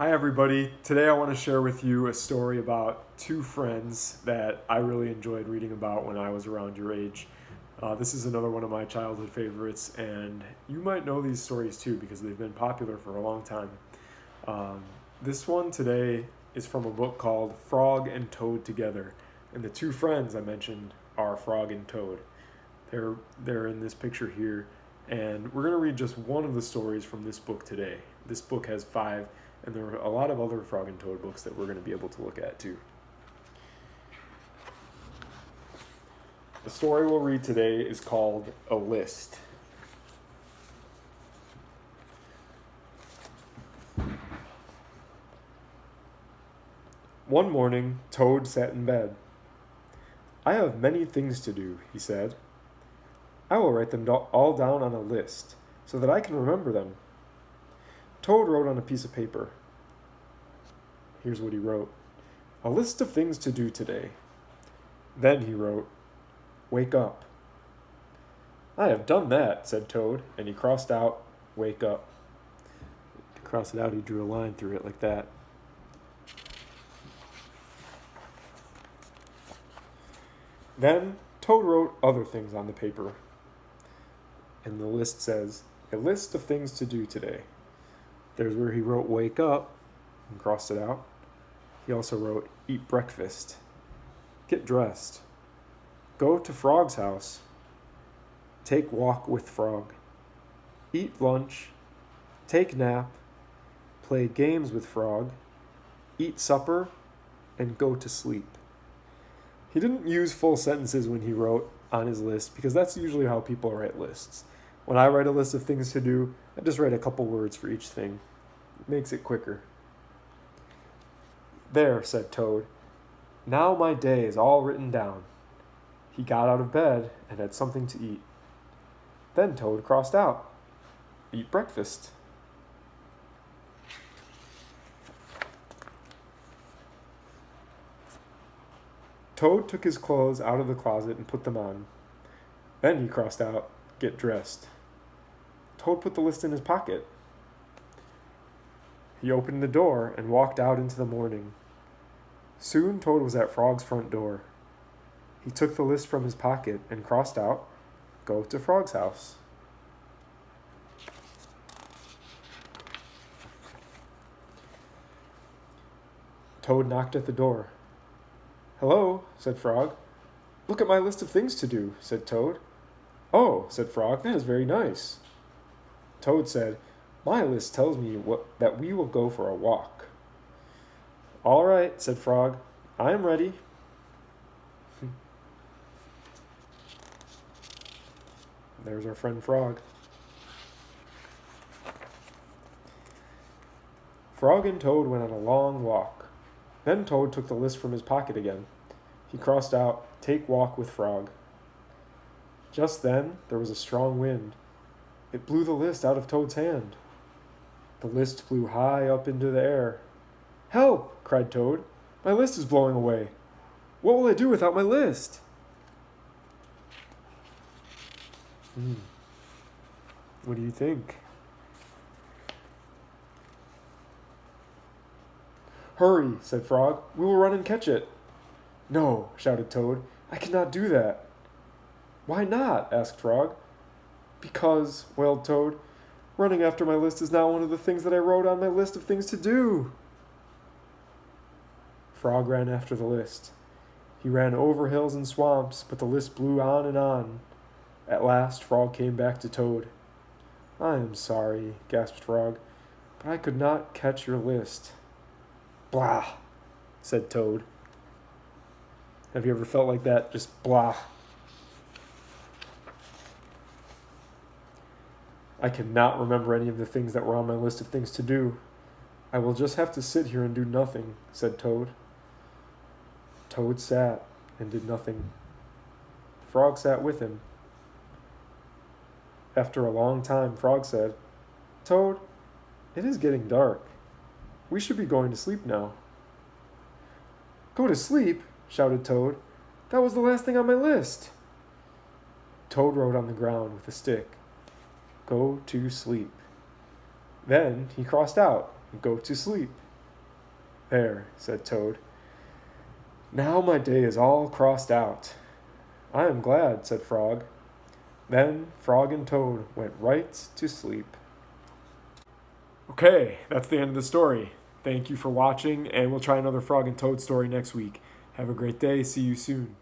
Hi, everybody. Today I want to share with you a story about two friends that I really enjoyed reading about when I was around your age. This is another one of my childhood favorites, and you might know these stories too because they've been popular for a long time. Um, this one today is from a book called Frog and Toad Together, and the two friends I mentioned are Frog and Toad. They're in this picture here, and we're going to read just one of the stories from this book today. This book has five, and there are a lot of other Frog and Toad books that we're going to be able to look at too. The story we'll read today is called A List. One morning, Toad sat in bed. "I have many things to do," he said. "I will write them all down on a list so that I can remember them." Toad wrote on a piece of paper. Here's what he wrote: "A list of things to do today." Then he wrote, "Wake up." "I have done that," said Toad, and he crossed out "wake up." To cross it out, he drew a line through it like that. Then Toad wrote other things on the paper. And the list says, "A list of things to do today." There's where he wrote "wake up" and crossed it out. He also wrote "eat breakfast," "get dressed," "go to Frog's house," "take walk with Frog," "eat lunch," "take nap," "play games with Frog," "eat supper," and "go to sleep." He didn't use full sentences when he wrote on his list because that's usually how people write lists. When I write a list of things to do, I just write a couple words for each thing. It makes it quicker. "There," said Toad. "Now my day is all written down." He got out of bed and had something to eat. Then Toad crossed out, "eat breakfast." Toad took his clothes out of the closet and put them on. Then he crossed out, "get dressed." Toad put the list in his pocket. He opened the door and walked out into the morning. Soon Toad was at Frog's front door. He took the list from his pocket and crossed out, "go to Frog's house." Toad knocked at the door. "Hello," said Frog. "Look at my list of things to do," said Toad. "Oh," said Frog, "that is very nice." Toad said, "My list tells me that we will go for a walk." "All right," said Frog. "I am ready." There's our friend Frog. Frog and Toad went on a long walk. Then Toad took the list from his pocket again. He crossed out, "take walk with Frog." Just then there was a strong wind. It blew the list out of Toad's hand. The list flew high up into the air. "Help!" cried Toad. "My list is blowing away. What will I do without my list?" What do you think? "Hurry," said Frog. "We will run and catch it." "No," shouted Toad. "I cannot do that." "Why not?" asked Frog. "Because," wailed Toad, "running after my list is not one of the things that I wrote on my list of things to do." Frog ran after the list. He ran over hills and swamps, but the list blew on and on. At last, Frog came back to Toad. "I am sorry," gasped Frog, "but I could not catch your list." "Blah," said Toad. Have you ever felt like that? Just blah. "I cannot remember any of the things that were on my list of things to do. I will just have to sit here and do nothing," said Toad. Toad sat and did nothing. Frog sat with him. After a long time, Frog said, "Toad, it is getting dark. We should be going to sleep now." "Go to sleep?" shouted Toad. "That was the last thing on my list." Toad wrote on the ground with a stick, "Go to sleep." Then he crossed out, "Go to sleep." "There," said Toad. "Now my day is all crossed out." "I am glad," said Frog. Then Frog and Toad went right to sleep. Okay, that's the end of the story. Thank you for watching, and we'll try another Frog and Toad story next week. Have a great day. See you soon.